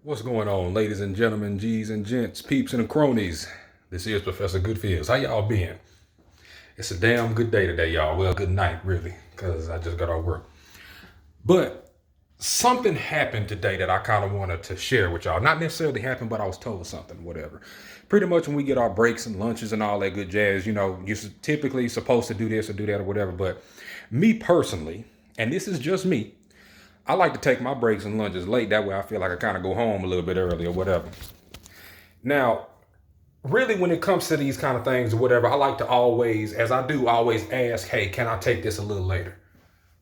What's going on, ladies and gentlemen, G's and gents, peeps and cronies? This is Professor Goodfeels. How y'all been? It's a damn good day today, y'all. Well, good night, really, because I just got off work. But something happened today that I kind of wanted to share with y'all. Not necessarily happened, but I was told something, whatever. Pretty much when we get our breaks and lunches and all that good jazz, you're typically supposed to do this or do that or whatever. But me personally, and this is just me, I like to take my breaks and lunches late. That way I feel like I kind of go home a little bit early or whatever. Now, really, when it comes to these kind of things or whatever, I like to always, as I do, always ask, hey, can I take this a little later?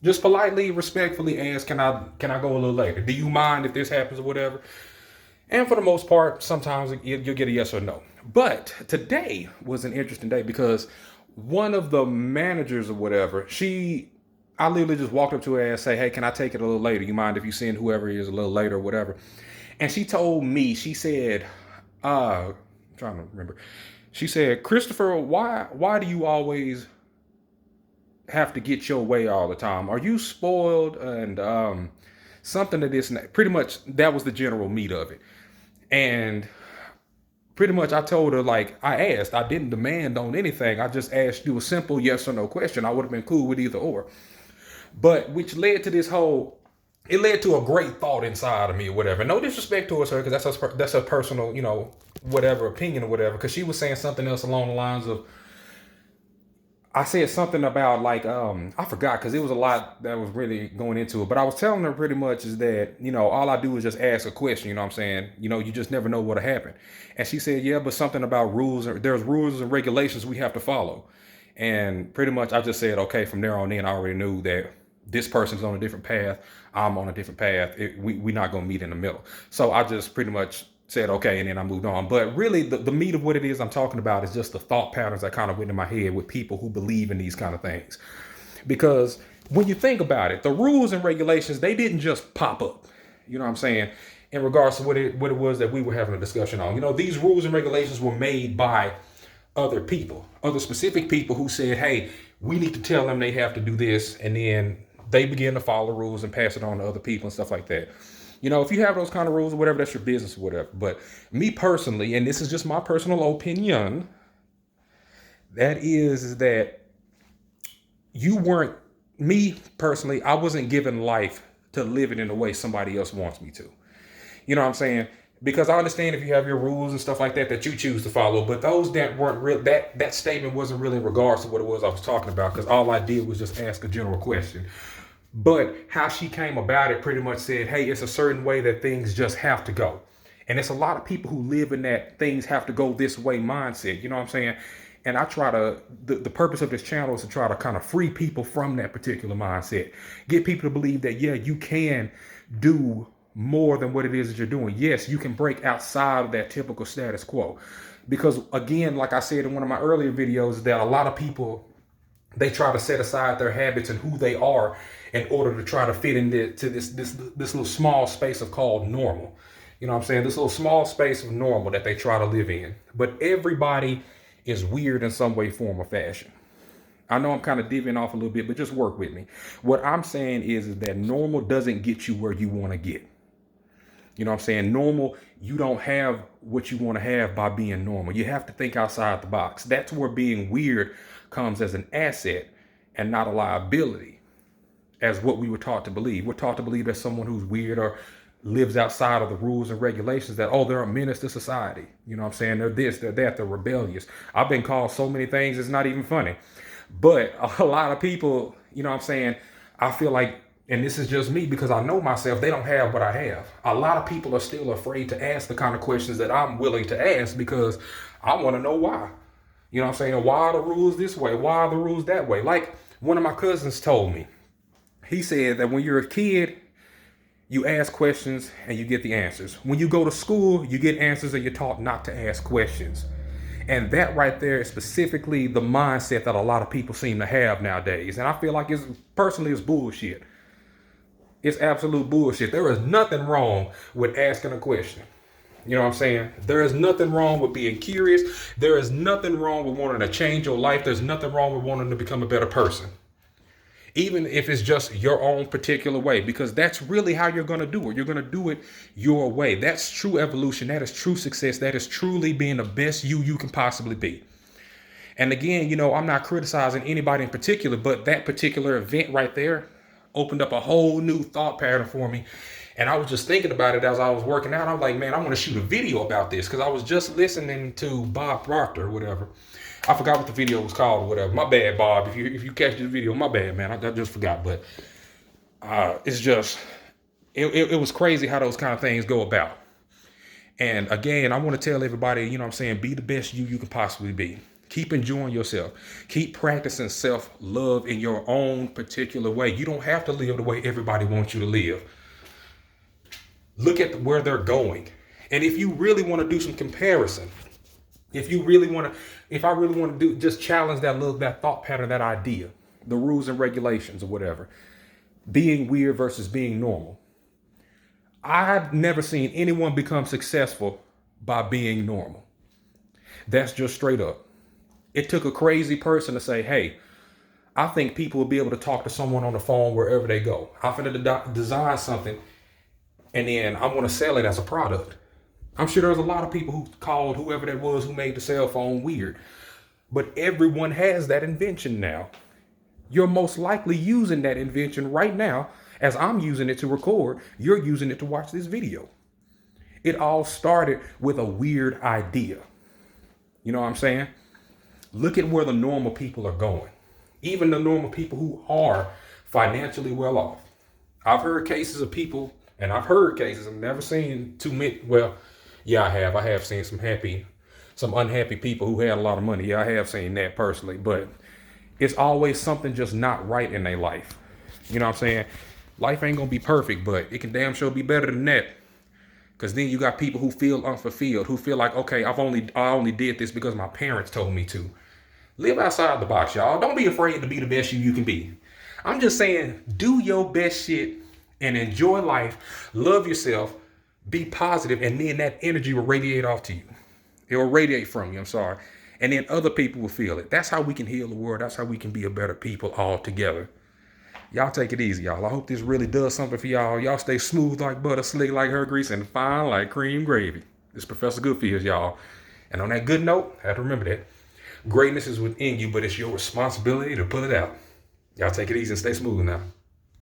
Just politely, respectfully ask, can I go a little later? Do you mind if this happens or whatever? And for the most part, sometimes you'll get a yes or no. But today was an interesting day because one of the managers or whatever, I literally just walked up to her and say, hey, can I take it a little later? You mind if you send whoever it is a little later or whatever? And she told me, she said, I'm trying to remember. She said, Christopher, why do you always have to get your way all the time? Are you spoiled? And something to this and that. Pretty much that was the general meat of it. And pretty much I told her, like, I didn't demand on anything. I just asked you a simple yes or no question. I would have been cool with either or. But which led to it led to a great thought inside of me or whatever. No disrespect towards her, because that's her personal, whatever opinion or whatever. Because she was saying something else along the lines of, I said something about like, I forgot because it was a lot that was really going into it. But I was telling her pretty much is that, all I do is just ask a question, you know what I'm saying? You just never know what'll happen. And she said, yeah, but something about there's rules and regulations we have to follow. And pretty much I just said, okay, from there on in, I already knew that this person's on a different path. I'm on a different path. We're not going to meet in the middle. So I just pretty much said, okay, and then I moved on. But really, the meat of what it is I'm talking about is just the thought patterns that kind of went in my head with people who believe in these kind of things. Because when you think about it, the rules and regulations, they didn't just pop up. You know what I'm saying? In regards to what it was that we were having a discussion on. These rules and regulations were made by other people, other specific people who said, hey, we need to tell them they have to do this. And then they begin to follow the rules and pass it on to other people and stuff like that. If you have those kind of rules or whatever, that's your business or whatever. But me personally, and this is just my personal opinion, that is that you weren't, me personally, I wasn't given life to live it in the way somebody else wants me to. You know what I'm saying? Because I understand if you have your rules and stuff like that you choose to follow, but those that weren't real, that statement wasn't really in regards to what it was I was talking about, because all I did was just ask a general question. But how she came about it pretty much said, hey, it's a certain way that things just have to go. And it's a lot of people who live in that things have to go this way mindset. You know what I'm saying? And I try to, the purpose of this channel is to try to kind of free people from that particular mindset. Get people to believe that, yeah, you can do more than what it is that you're doing. Yes, you can break outside of that typical status quo. Because again, like I said in one of my earlier videos, that a lot of people, they try to set aside their habits and who they are in order to try to fit into this little small space of called normal. You know what I'm saying? This little small space of normal that they try to live in. But everybody is weird in some way, form, or fashion. I know I'm kind of divvying off a little bit, but just work with me. What I'm saying is that normal doesn't get you where you want to get. You know what I'm saying? Normal, you don't have what you want to have by being normal. You have to think outside the box. That's where being weird comes as an asset and not a liability, as what we were taught to believe. We're taught to believe that someone who's weird or lives outside of the rules and regulations, that, oh, they're a menace to society. You know what I'm saying? They're this, they're that, they're rebellious. I've been called so many things, it's not even funny. But a lot of people, you know what I'm saying, I feel like, and this is just me because I know myself, they don't have what I have. A lot of people are still afraid to ask the kind of questions that I'm willing to ask because I want to know why. You know what I'm saying? Why are the rules this way? Why are the rules that way? Like one of my cousins told me, he said that when you're a kid, you ask questions and you get the answers. When you go to school, you get answers and you're taught not to ask questions. And that right there is specifically the mindset that a lot of people seem to have nowadays. And I feel like it's bullshit. It's absolute bullshit. There is nothing wrong with asking a question. You know what I'm saying? There is nothing wrong with being curious. There is nothing wrong with wanting to change your life. There's nothing wrong with wanting to become a better person. even if it's just your own particular way, because that's really how you're going to do it. You're going to do it your way. That's true evolution. That is true success. That is truly being the best you can possibly be. And again, I'm not criticizing anybody in particular, but that particular event right there opened up a whole new thought pattern for me. And I was just thinking about it as I was working out. I'm like, man, I want to shoot a video about this, because I was just listening to Bob Proctor or whatever. I forgot what the video was called or whatever. My bad, Bob. If you catch this video, my bad, man. I just forgot. But it's just, it was crazy how those kind of things go about. And again, I want to tell everybody, be the best you can possibly be. Keep enjoying yourself. Keep practicing self-love in your own particular way. You don't have to live the way everybody wants you to live. Look at where they're going. And if you really want to do some comparison, if I really want to do, just challenge that thought pattern, that idea, the rules and regulations or whatever, being weird versus being normal. I've never seen anyone become successful by being normal. That's just straight up. It took a crazy person to say, hey, I think people will be able to talk to someone on the phone wherever they go. I'm going to design something and then I want to sell it as a product. I'm sure there's a lot of people who called whoever that was who made the cell phone weird. But everyone has that invention now. You're most likely using that invention right now. As I'm using it to record, you're using it to watch this video. It all started with a weird idea. You know what I'm saying? Look at where the normal people are going. Even the normal people who are financially well off. I've heard cases of people, and I've never seen too many. Well, yeah, I have. I have seen some unhappy people who had a lot of money. Yeah, I have seen that personally. But it's always something just not right in their life. You know what I'm saying? Life ain't gonna be perfect, but it can damn sure be better than that. Because then you got people who feel unfulfilled, who feel like, okay, I only did this because my parents told me to. Live outside the box, y'all. Don't be afraid to be the best you can be. I'm just saying, do your best shit and enjoy life. Love yourself. Be positive, and then that energy will radiate off to you. It will radiate from you, and then other people will feel it. That's how we can heal the world. That's how we can be a better people all together. Y'all take it easy, y'all. I hope this really does something for y'all. Y'all stay smooth like butter, slick like hair grease, and fine like cream gravy. This is Professor Goodfeels, y'all. And on that good note, I have to remember that greatness is within you, but it's your responsibility to pull it out. Y'all take it easy and stay smooth now.